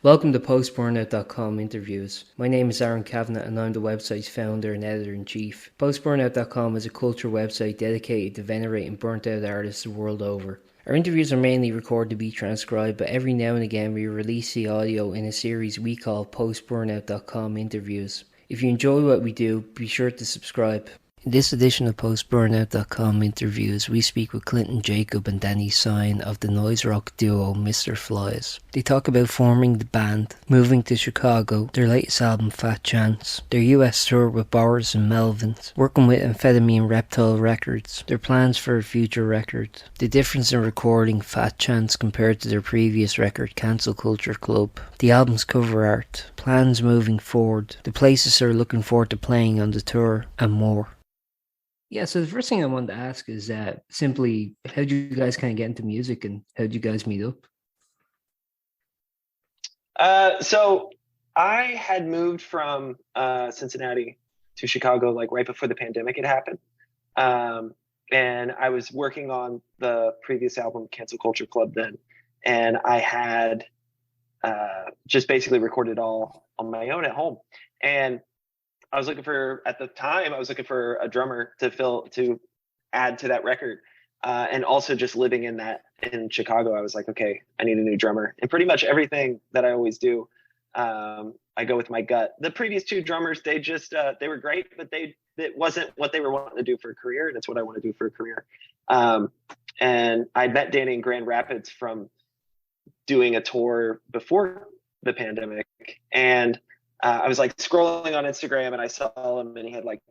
Welcome to Post-Burnout.com interviews. My name is Aaron Kavanagh and I'm the website's founder and editor-in-chief. Post-Burnout.com is a culture website dedicated to venerating burnt-out artists the world over. Our interviews are mainly recorded to be transcribed, but every now and again we release the audio in a series we call Post-Burnout.com interviews. If you enjoy what we do, be sure to subscribe. In this edition of Post-Burnout.com interviews, we speak with Clinton Jacob and Danny Sein of the noise rock duo mr.phylzzz. They talk about forming the band, moving to Chicago, their latest album Fat Chance, their US tour with Boris and Melvins, working with Amphetamine Reptile Records, their plans for a future record, the difference in recording Fat Chance compared to their previous record Cancel Culture Club, the album's cover art, plans moving forward, the places they're looking forward to playing on the tour, and more. Yeah, so the first thing I wanted to ask is simply, how did you guys kind of get into music and how did you guys meet up? So I had moved from Cincinnati to Chicago like right before the pandemic had happened. And I was working on the previous album, Cancel Culture Club then. And I had just basically recorded it all on my own at home. And I was looking for a drummer to add to that record. And also just living in Chicago, I was like, okay, I need a new drummer. And pretty much everything that I always do, I go with my gut. The previous two drummers, they they were great, but it wasn't what they were wanting to do for a career. And it's what I want to do for a career. And I met Danny in Grand Rapids from doing a tour before the pandemic. And I was like scrolling on Instagram and I saw him and he had like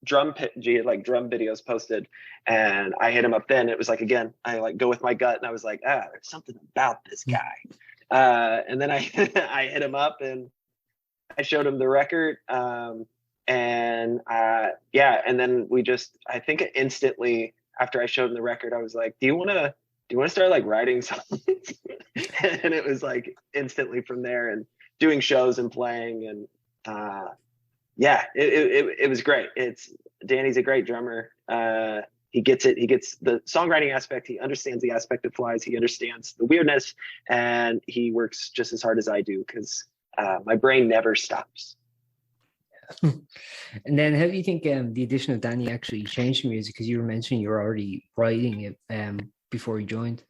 drum videos posted, and I hit him up then. It was like, again, I like go with my gut and I was like, there's something about this guy. And then I hit him up and I showed him the record. And then I think instantly after I showed him the record, I was like, do you want to start like writing songs? And it was like instantly from there and doing shows and playing, and it was great. Danny's a great drummer. He gets it. He gets the songwriting aspect. He understands the aspect of flies. He understands the weirdness, and he works just as hard as I do because my brain never stops. And then how do you think the addition of Danny actually changed the music? Because you were mentioning you were already writing it before you joined.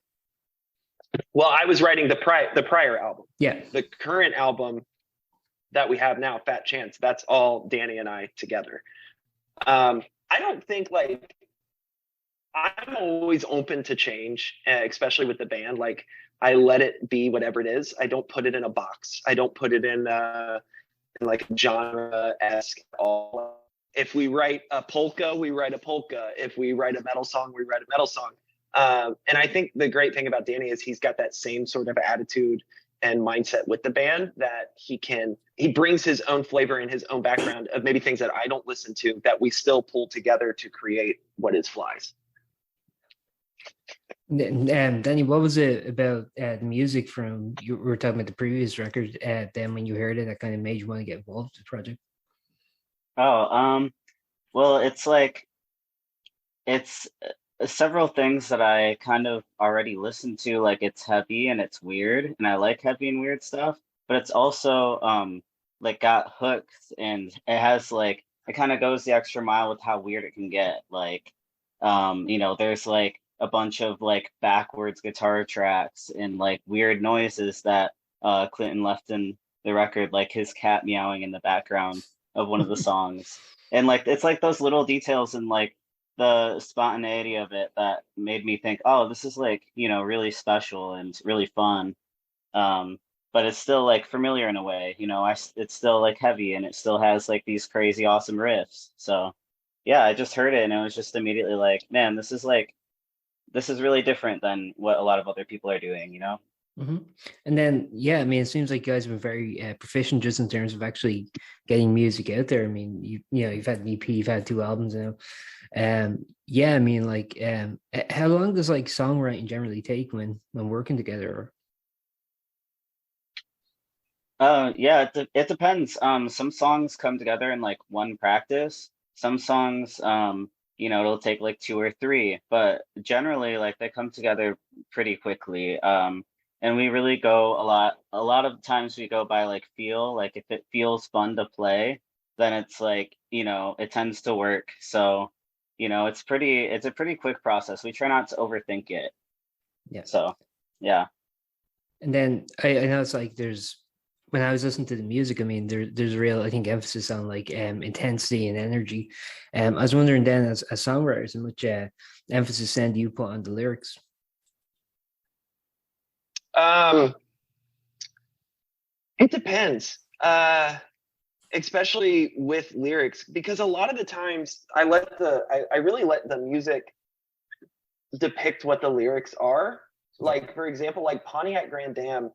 Well, I was writing the prior album. Yeah. The current album that we have now, Fat Chance, that's all Danny and I together. I don't think like I'm always open to change, especially with the band. Like I let it be whatever it is. I don't put it in a box. I don't put it in like genre-esque all. If we write a polka, we write a polka. If we write a metal song, we write a metal song. And I think the great thing about Danny is he's got that same sort of attitude and mindset with the band that he brings his own flavor and his own background of maybe things that I don't listen to that we still pull together to create what is Flies. Danny, what was it about the music from, you were talking about the previous record, then when you heard it, that kind of made you want to get involved with the project? Well, it's several things that I kind of already listened to. Like it's heavy and it's weird, and I like heavy and weird stuff, but it's also like got hooks, and it has like it kind of goes the extra mile with how weird it can get. Like there's like a bunch of like backwards guitar tracks and like weird noises that Clinton left in the record, like his cat meowing in the background of one of the songs. And like it's like those little details and like the spontaneity of it that made me think, oh, this is like, really special and really fun. But it's still like familiar in a way, it's still like heavy and it still has like these crazy awesome riffs. So yeah, I just heard it and it was just immediately like, man, this is really different than what a lot of other people are doing, Mm-hmm. And then, it seems like you guys have been very proficient just in terms of actually getting music out there. I mean, you've had an EP, you've had 2 albums now. How long does like songwriting generally take when working together? It depends. Some songs come together in like one practice. Some songs, it'll take like 2 or 3, but generally like they come together pretty quickly. And we really go a lot of times we go by like feel, like if it feels fun to play, then it's like, it tends to work. So, it's a pretty quick process. We try not to overthink it. Yeah. So, yeah. And then I know it's like when I was listening to the music, I mean, there's a real, I think, emphasis on like intensity and energy. I was wondering then, as songwriters, how much emphasis then do you put on the lyrics? It depends, especially with lyrics, because a lot of the times I really let the music depict what the lyrics are. Like, for example, like Pontiac Grand Dam.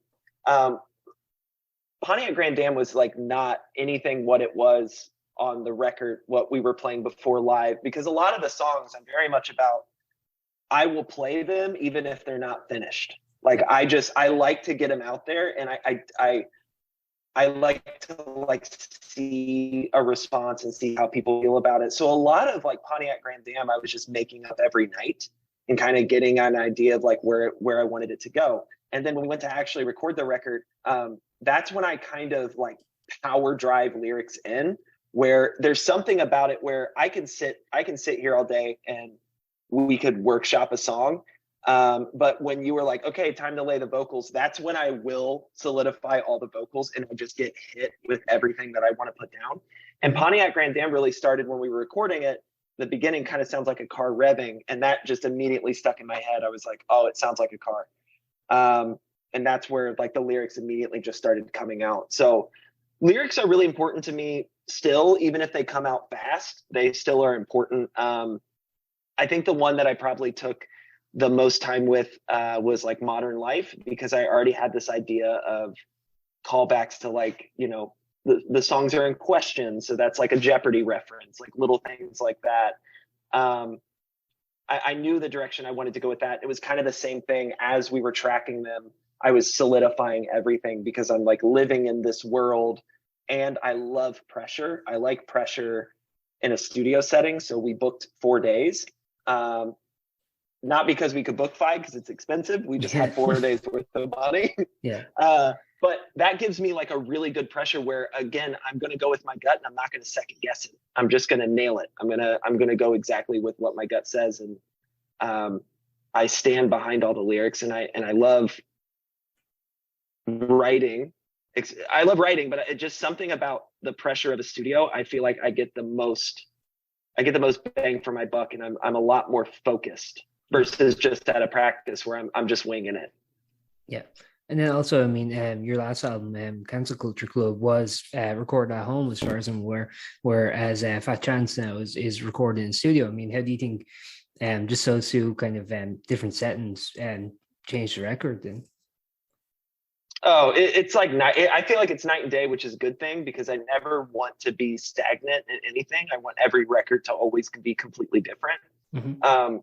Pontiac Grand Dam was like not anything what it was on the record, what we were playing before live, because a lot of the songs I'm very much about, I will play them even if they're not finished. Like I like to get them out there, and I like to like see a response and see how people feel about it. So a lot of like Pontiac Grand Dam, I was just making up every night and kind of getting an idea of like where I wanted it to go. And then when we went to actually record the record, that's when I kind of like power drive lyrics in, where there's something about it where I can sit here all day and we could workshop a song. But when you were like, okay, time to lay the vocals, that's when I will solidify all the vocals and I just get hit with everything that I want to put down. And Pontiac Grand Dam really started when we were recording it. The beginning kind of sounds like a car revving, and that just immediately stuck in my head. I was like, oh, it sounds like a car. And that's where like the lyrics immediately just started coming out. So lyrics are really important to me still, even if they come out fast, they still are important. I think the one that I probably took the most time with was like Modern Life, because I already had this idea of callbacks to like, the songs are in question. So that's like a Jeopardy reference, like little things like that. I knew the direction I wanted to go with that. It was kind of the same thing as we were tracking them. I was solidifying everything because I'm like living in this world and I love pressure. I like pressure in a studio setting. So we booked 4 days. Not because we could book 5 because it's expensive. We just had 4 days worth of money. Yeah. But that gives me like a really good pressure where, again, I'm going to go with my gut and I'm not going to second guess it. I'm just going to nail it. I'm going to go exactly with what my gut says. And I stand behind all the lyrics, and I love writing. I love writing, but it's just something about the pressure of a studio. I feel like I get the most bang for my buck, and I'm a lot more focused versus just at a practice where I'm just winging it. Yeah. And then also, I mean, your last album, Cancel Culture Club, was recorded at home, as far as I'm aware, whereas Fat Chance now is recorded in studio. I mean, how do you think just those two kind of different settings changed the record then? Oh, it's like I feel like it's night and day, which is a good thing, because I never want to be stagnant in anything. I want every record to always be completely different. Mm-hmm.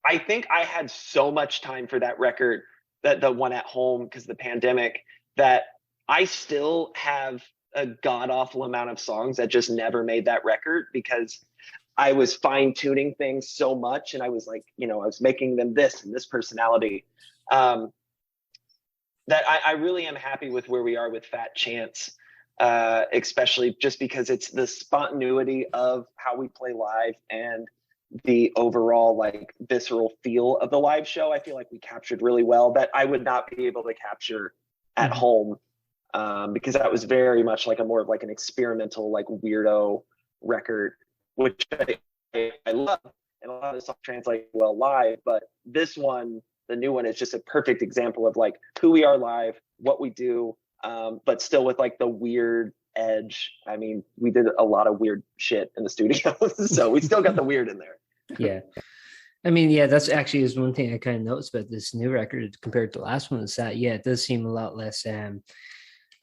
I think I had so much time for that record, that the one at home, because of the pandemic, that I still have a god awful amount of songs that just never made that record, because I was fine tuning things so much, and I was like, I was making them this and this personality. That I really am happy with where we are with Fat Chance, especially just because it's the spontaneity of how we play live and the overall like visceral feel of the live show. I feel like we captured really well that I would not be able to capture at home, because that was very much like a more of like an experimental, like weirdo record, which I love, and a lot of the songs translate well live. But this one, the new one, is just a perfect example of like who we are live, what we do, but still with like the weird edge. I mean, we did a lot of weird shit in the studio, so we still got the weird in there. Yeah. I mean, yeah, that's actually is one thing I kind of noticed about this new record compared to the last one, is that, yeah, it does seem a lot less, I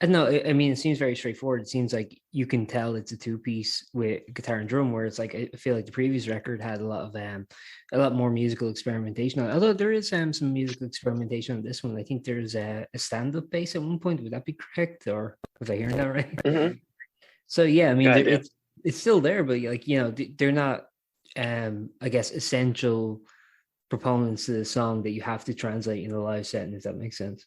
don't know, I mean, it seems very straightforward. It seems like you can tell it's a 2-piece with guitar and drum, where it's like, I feel like the previous record had a lot more musical experimentation. Although there is some musical experimentation on this one. I think there's a stand-up bass at one point. Would that be correct, or was I hearing that right? Mm-hmm. So yeah, I mean, it's still there, but like, they're not, I guess, essential proponents to the song that you have to translate in a live setting, if that makes sense.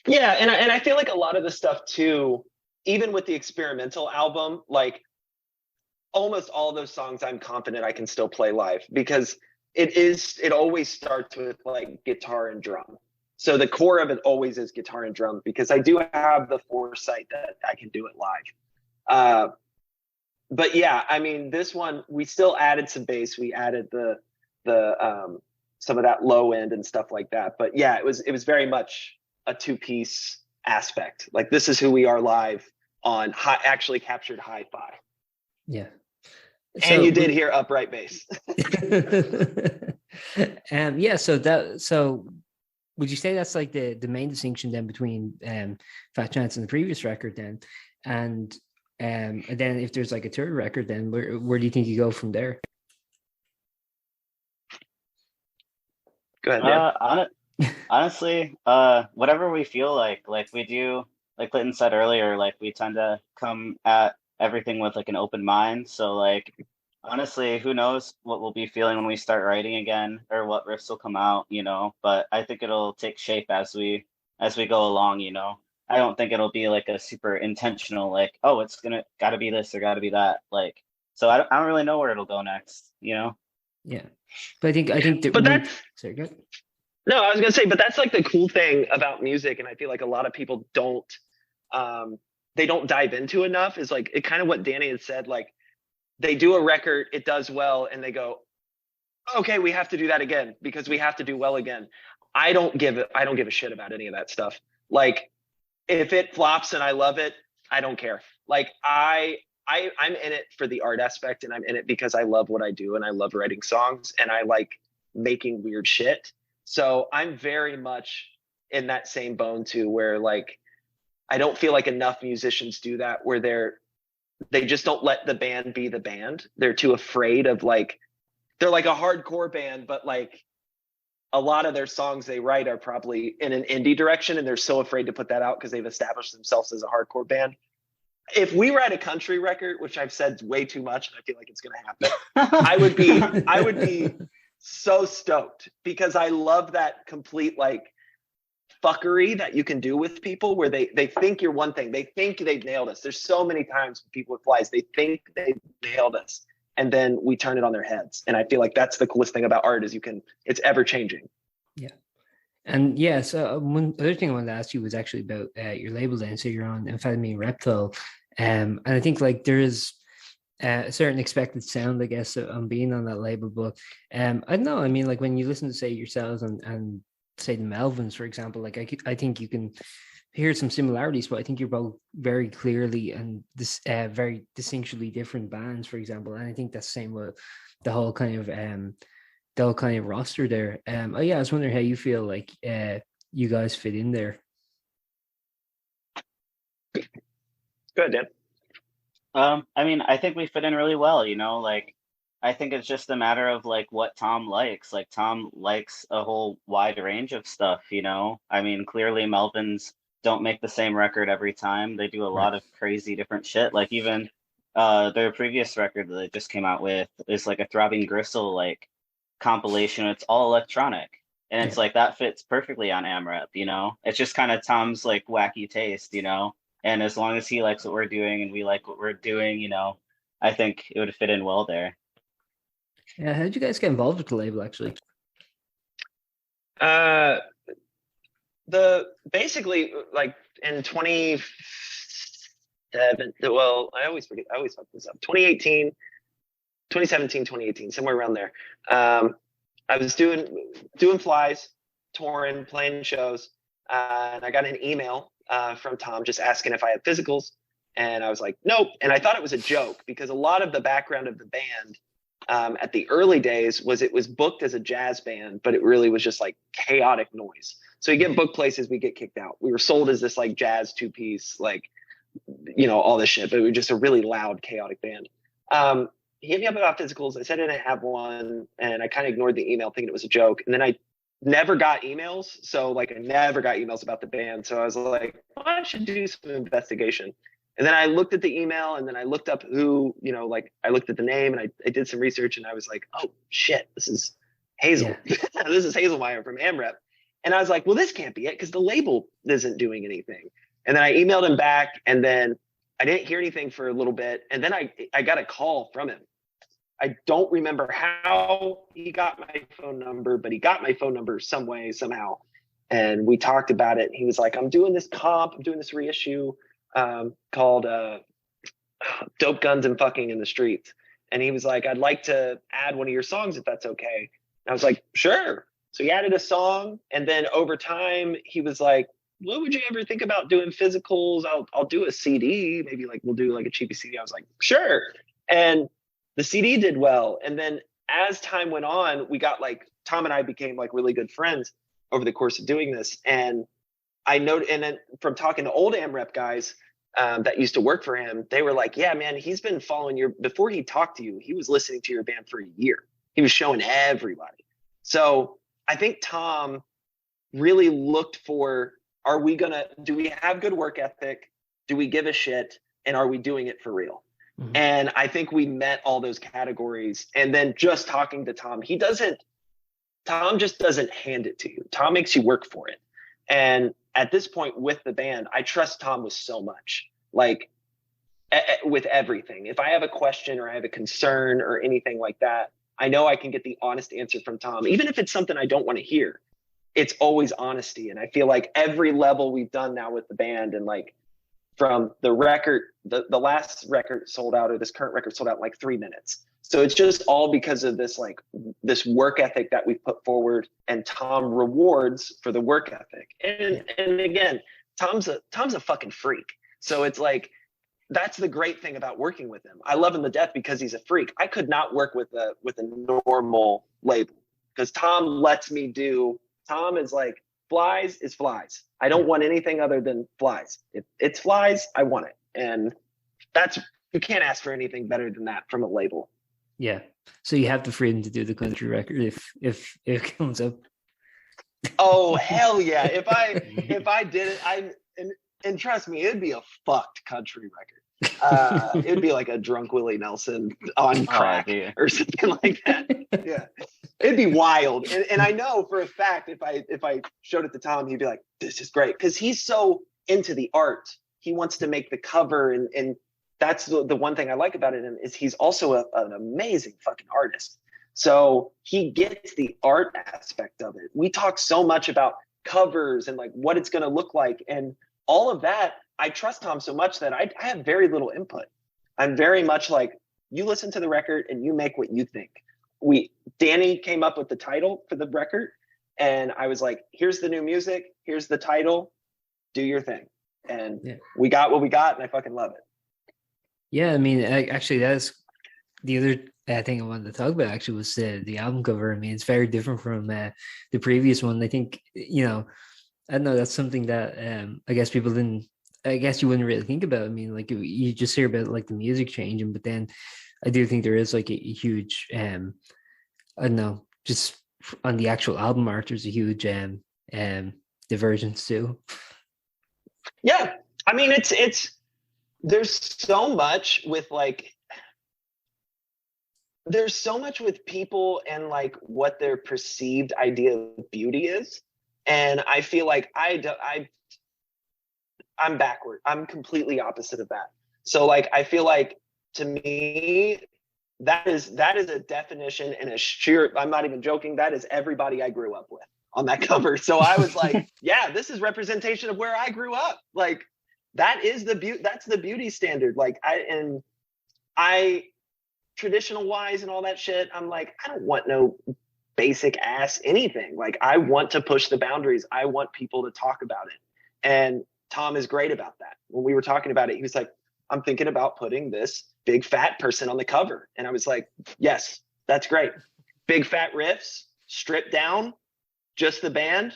Yeah, and I feel like a lot of the stuff too, even with the experimental album, like almost all those songs I'm confident I can still play live, because it always starts with like guitar and drum. So the core of it always is guitar and drum, because I do have the foresight that I can do it live. But yeah, I mean, this one, we still added some bass. We added the some of that low end and stuff like that. But yeah, it was very much a two-piece aspect. Like, this is who we are live on actually captured hi-fi. Yeah. And you did hear upright bass. Yeah, so would you say that's like the main distinction then between Fat Chance and the previous record then? And then if there's like a third record, then where do you think you go from there? Go ahead, Dan. Honestly, whatever we feel like we do, like Clinton said earlier, like we tend to come at everything with like an open mind. So like, honestly, who knows what we'll be feeling when we start writing again, or what riffs will come out, you know, but I think it'll take shape as we go along, you know. I don't think it'll be like a super intentional, like, oh, it's gotta be this or gotta be that. Like, so I don't really know where it'll go next, you know? Yeah. But I think that, but that's, sorry, good. No, I was gonna say, but that's like the cool thing about music, and I feel like a lot of people don't they don't dive into enough, is like, it kind of what Danny had said, like they do a record, it does well, and they go, okay, we have to do that again because we have to do well again. I don't give a shit about any of that stuff. Like, if it flops and I love it, I don't care. Like, I'm in it for the art aspect, and I'm in it because I love what I do, and I love writing songs, and I like making weird shit. So I'm very much in that same bone too, where like, I don't feel like enough musicians do that, where they just don't let the band be the band. They're too afraid of, like, they're like a hardcore band, but like a lot of their songs they write are probably in an indie direction, and they're so afraid to put that out because they've established themselves as a hardcore band. If we write a country record, which I've said way too much, and I feel like it's going to happen, I would be so stoked, because I love that complete like fuckery that you can do with people, where they think you're one thing, they think they've nailed us. There's so many times with people with flies, they think they've nailed us, and then we turn it on their heads. And I feel like that's the coolest thing about art, is it's ever changing. Yeah. And yeah, so one other thing I wanted to ask you was actually about your label then. So you're on Amphetamine Reptile, and I think like there is a certain expected sound, I guess, on being on that label. But I don't know, I mean, like when you listen to, say, yourselves and say the Melvins, for example, like I think you can hear some similarities, but I think you're both very clearly and this very distinctly different bands, for example. And I think that's the same with the whole kind of roster there. Oh yeah, I was wondering how you feel like you guys fit in there. Good, Dan. I mean, I think we fit in really well, you know, like, I think it's just a matter of like what Tom likes. Like, Tom likes a whole wide range of stuff, you know? I mean, clearly Melvins don't make the same record every time. They do a lot of crazy different shit. Like, even their previous record that they just came out with is like a Throbbing Gristle like compilation. It's all electronic. And it's like, that fits perfectly on AmRep, you know? It's just kind of Tom's like wacky taste, you know? And as long as he likes what we're doing and we like what we're doing, you know, I think it would fit in well there. Yeah, how did you guys get involved with the label, actually? Basically, like in 2017, well, I always fuck this up. 2017, 2018, somewhere around there. I was doing flies, touring, playing shows, and I got an email from Tom just asking if I had physicals, and I was like, nope. And I thought it was a joke, because a lot of the background of the band at the early days was it was booked as a jazz band, but it really was just like chaotic noise. So you get booked places, we get kicked out. We were sold as this like jazz two-piece, like, you know, all this shit, but we were just a really loud, chaotic band. He hit me up about physicals. I said I didn't have one, and I kind of ignored the email thinking it was a joke. And then I never got emails. So like, I never got emails about the band. So I was like, well, I should do some investigation. And then I looked at the email, and then I looked up who, you know, like I looked at the name, and I did some research, and I was like, oh shit, this is Hazel. Yeah. This is Hazelmeyer from AmRep. And I was like, well, this can't be it because the label isn't doing anything. And then I emailed him back, and then I didn't hear anything for a little bit. And then I got a call from him. I don't remember how he got my phone number, but he got my phone number some way, somehow. And we talked about it. He was like, I'm doing this reissue called Dope Guns and Fucking in the Streets. And he was like, I'd like to add one of your songs if that's okay. And I was like, sure. So he added a song. And then over time, he was like, what would you ever think about doing physicals? I'll do a CD. Maybe like we'll do like a cheapy CD. I was like, sure. And the CD did well. And then as time went on, we got like, Tom and I became like really good friends over the course of doing this. And I know, and then from talking to old AmRep guys that used to work for him, they were like, yeah, man, he's been following before he talked to you, he was listening to your band for a year. He was showing everybody. So I think Tom really looked for, do we have good work ethic? Do we give a shit? And are we doing it for real? Mm-hmm. And I think we met all those categories. And then just talking to Tom, Tom just doesn't hand it to you. Tom makes you work for it. And at this point with the band, I trust Tom with so much, like with everything. If I have a question or I have a concern or anything like that, I know I can get the honest answer from Tom. Even if it's something I don't want to hear, it's always honesty. And I feel like every level we've done now with the band, and like from the record, the last record sold out, or this current record sold out in like 3 minutes. So it's just all because of this, like this work ethic that we've put forward, and Tom rewards for the work ethic. And again, Tom's a fucking freak. So it's like, that's the great thing about working with him. I love him to death because he's a freak. I could not work with a normal label because Tom is like, flies is flies. I don't want anything other than flies. If it's flies, I want it. And you can't ask for anything better than that from a label. Yeah. So you have the freedom to do the country record if it comes up. Oh, hell yeah. If I did it, and trust me, it'd be a fucked country record. It'd be like a drunk Willie Nelson on crack or something like that. Yeah. It'd be wild. And I know for a fact, if I showed it to Tom, he'd be like, this is great. Cause he's so into the art. He wants to make the cover. And that's the one thing I like about it is he's also an amazing fucking artist. So he gets the art aspect of it. We talk so much about covers and like what it's going to look like. And all of that, I trust Tom so much that I have very little input. I'm very much like, you listen to the record and you make what you think. Danny came up with the title for the record, and I was like, here's the new music, here's the title, do your thing. And we got what we got, and I fucking love it. Yeah, I mean, actually, that's the other thing I wanted to talk about, actually, was the album cover. I mean, it's very different from the previous one. I think, I don't know, that's something that I guess you wouldn't really think about. I mean, like, you just hear about, like, the music changing, but then I do think there is, like, a huge, I don't know, just on the actual album art, there's a huge divergence too. Yeah, I mean, there's so much with people and like what their perceived idea of beauty is. And I feel like I'm backward. I'm completely opposite of that. So like, I feel like to me, that is a definition and a sheer, I'm not even joking, that is everybody I grew up with on that cover. So I was like, yeah, this is representation of where I grew up. Like, that is that's the beauty standard. Like, I traditional wise and all that shit, I'm like, I don't want no basic ass anything. Like, I want to push the boundaries. I want people to talk about it. And Tom is great about that. When we were talking about it, he was like, I'm thinking about putting this big fat person on the cover. And I was like, yes, that's great. Big fat riffs, stripped down, just the band.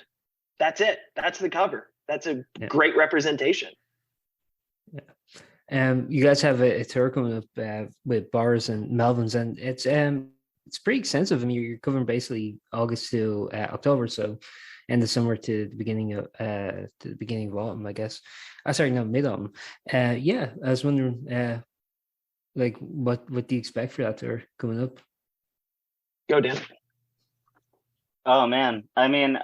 That's it. That's the cover. That's a great representation. Yeah. You guys have a tour coming up with Boris and Melvins, and it's pretty extensive. I mean, you're covering basically August to October, so end of summer to the beginning of autumn, I guess. Sorry, no, mid-autumn. I was wondering, like, what do you expect for that tour coming up? Go, Dan. Oh man, I mean,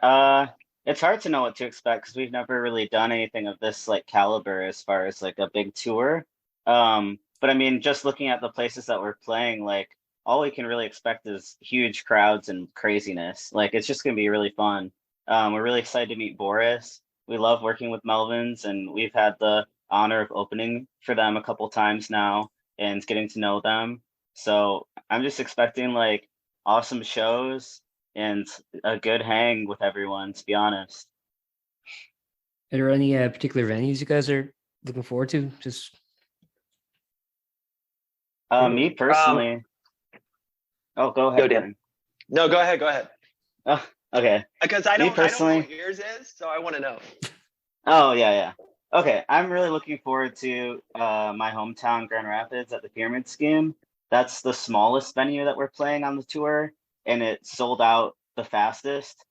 it's hard to know what to expect because we've never really done anything of this like caliber as far as like a big tour. But I mean, just looking at the places that we're playing, like all we can really expect is huge crowds and craziness. Like it's just gonna be really fun. We're really excited to meet Boris. We love working with Melvins, and we've had the honor of opening for them a couple times now and getting to know them. So I'm just expecting like awesome shows and a good hang with everyone, to be honest. Are there any particular venues you guys are looking forward to? Just Me Um, personally, oh, go Go, ahead, Dan. Quentin. No, go ahead. Go ahead. Oh, okay. Because Me I don't know personally, what yours is, so I want to know. oh yeah, yeah. Okay, I'm really looking forward to my hometown Grand Rapids at the Pyramid Scheme. That's the smallest venue that we're playing on the tour, and it sold out the fastest,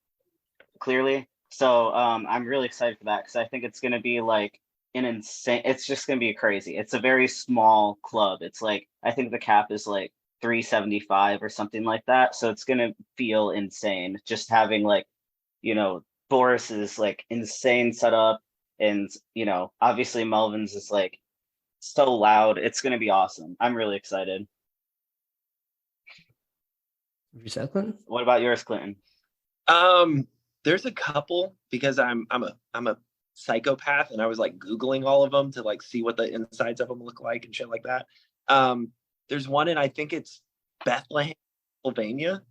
clearly. So I'm really excited for that because I think it's going to be like an insane. It's just going to be crazy. It's a very small club. It's like I think the cap is like 375 or something like that. So it's going to feel insane just having like Boris's like insane setup, and obviously Melvin's is like so loud. It's going to be awesome. I'm really excited. recycling? What about yours, Clinton? Um, there's a couple because I'm a psychopath and I was like Googling all of them to like see what the insides of them look like and shit like that. There's one and I think it's Bethlehem, Pennsylvania.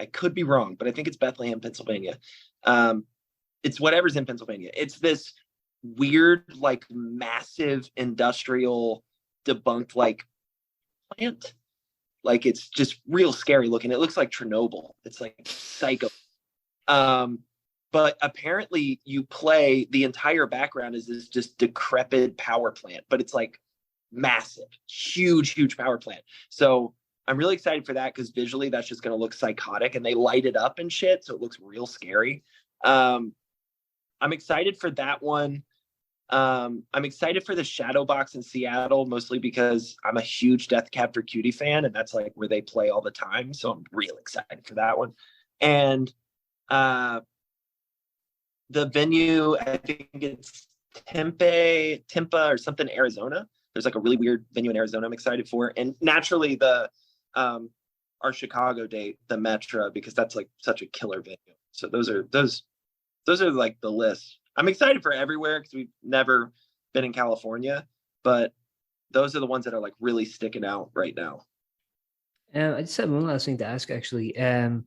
I could be wrong, but I think it's Bethlehem, Pennsylvania. Um, it's whatever's in Pennsylvania. It's this weird, like massive industrial debunked like plant. Like it's just real scary looking. It looks like Chernobyl. It's like psycho. Um, but apparently you play the entire background is this just decrepit power plant, but it's like massive, huge power plant. So I'm really excited for that because visually that's just going to look psychotic and they light it up and shit. So it looks real scary. Um, I'm excited for that one. I'm excited for the Shadow Box in Seattle, mostly because I'm a huge Death Cab for Cutie fan, and that's like where they play all the time. So I'm real excited for that one. And uh, the venue, I think it's Tempe or something, Arizona. There's like a really weird venue in Arizona I'm excited for. And naturally the our Chicago date, the Metra, because that's like such a killer venue. So those are like the list. I'm excited for everywhere because we've never been in California, but those are the ones that are like really sticking out right now. I just have one last thing to ask, actually. Clinton,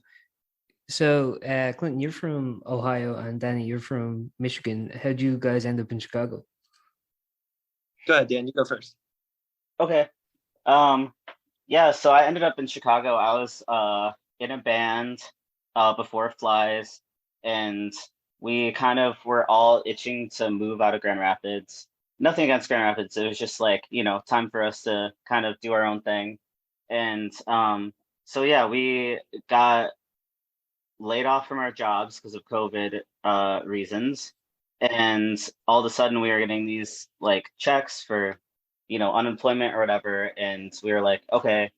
you're from Ohio, and Danny, you're from Michigan. How would you guys end up in Chicago? Go ahead, Dan. You go first. Okay. Um, yeah, so I ended up in Chicago. I was in a band before Flies, and we kind of were all itching to move out of Grand Rapids. Nothing against Grand Rapids. It was just like, time for us to kind of do our own thing. And so yeah, we got laid off from our jobs because of COVID reasons. And all of a sudden we were getting these like checks for, unemployment or whatever. And we were like, okay,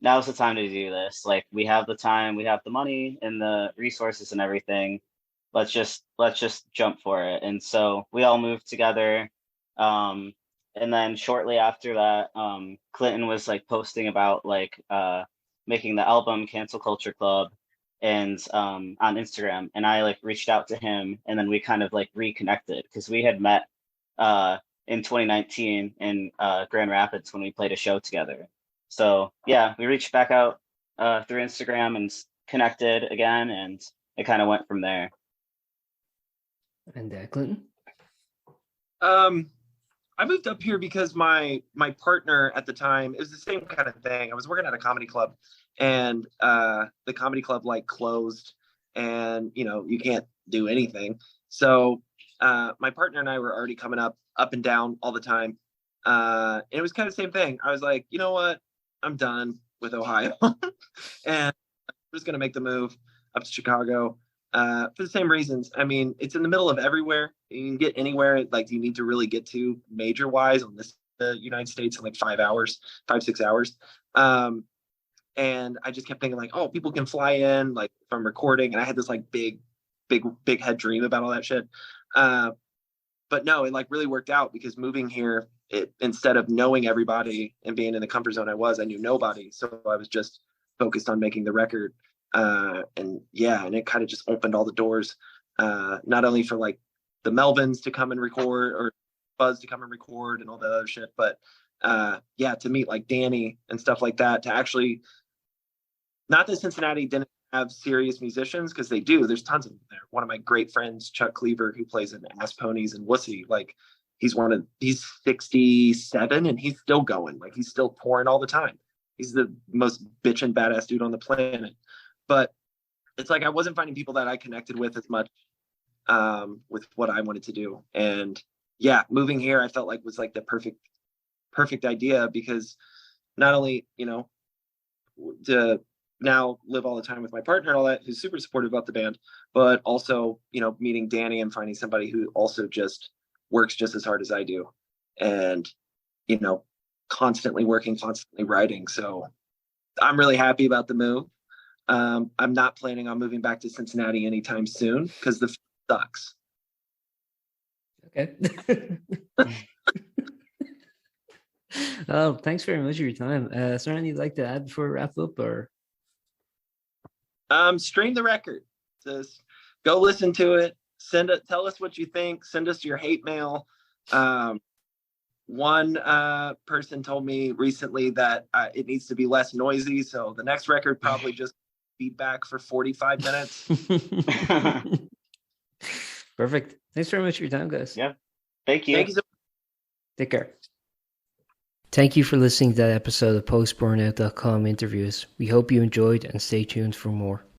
now's the time to do this. Like we have the time, we have the money and the resources and everything. Let's just jump for it. And so we all moved together. Um, and then shortly after that, Clinton was like posting about like making the album Cancel Culture Club and on Instagram, and I like reached out to him, and then we kind of like reconnected because we had met uh in 2019 in Grand Rapids when we played a show together. So yeah, we reached back out through Instagram and connected again, and it kind of went from there. And Clinton? Um, I moved up here because my partner at the time, it was the same kind of thing. I was working at a comedy club, and the comedy club like closed, and you can't do anything. So my partner and I were already coming up and down all the time. And it was kind of the same thing. I was like, you know what? I'm done with Ohio, and I'm just gonna make the move up to Chicago. For the same reasons. I mean, it's in the middle of everywhere. You can get anywhere like you need to really get to major wise on this United States in like 5 hours, 5, 6 hours. And I just kept thinking like, oh, people can fly in like from recording. And I had this like big head dream about all that shit. But no, it like really worked out because moving here, instead of knowing everybody and being in the comfort zone I knew nobody. So I was just focused on making the record. And it kind of just opened all the doors, not only for like the Melvins to come and record or Buzz to come and record and all that other shit, but to meet like Danny and stuff like that, to actually, not that Cincinnati didn't have serious musicians, because they do. There's tons of them there. One of my great friends, Chuck Cleaver, who plays in Ass Ponies and Wussy, like he's 67 and he's still going. Like he's still touring all the time. He's the most bitchin' badass dude on the planet. But it's like I wasn't finding people that I connected with as much with what I wanted to do. And moving here I felt like was like the perfect idea, because not only, to now live all the time with my partner and all that, who's super supportive about the band, but also, meeting Danny and finding somebody who also just works just as hard as I do, and, constantly working, constantly writing. So I'm really happy about the move. I'm not planning on moving back to Cincinnati anytime soon because the sucks. Okay. Oh, thanks very much for your time. Is there anything you'd like to add before we wrap up, or? Stream the record. Just go listen to it. Tell us what you think. Send us your hate mail. One person told me recently that it needs to be less noisy, so the next record probably just feedback for 45 minutes. Perfect. Thanks very much for your time, guys. Yeah. Thank you. Thank you so much. Take care. Thank you for listening to that episode of Post-Burnout.com interviews. We hope you enjoyed, and stay tuned for more.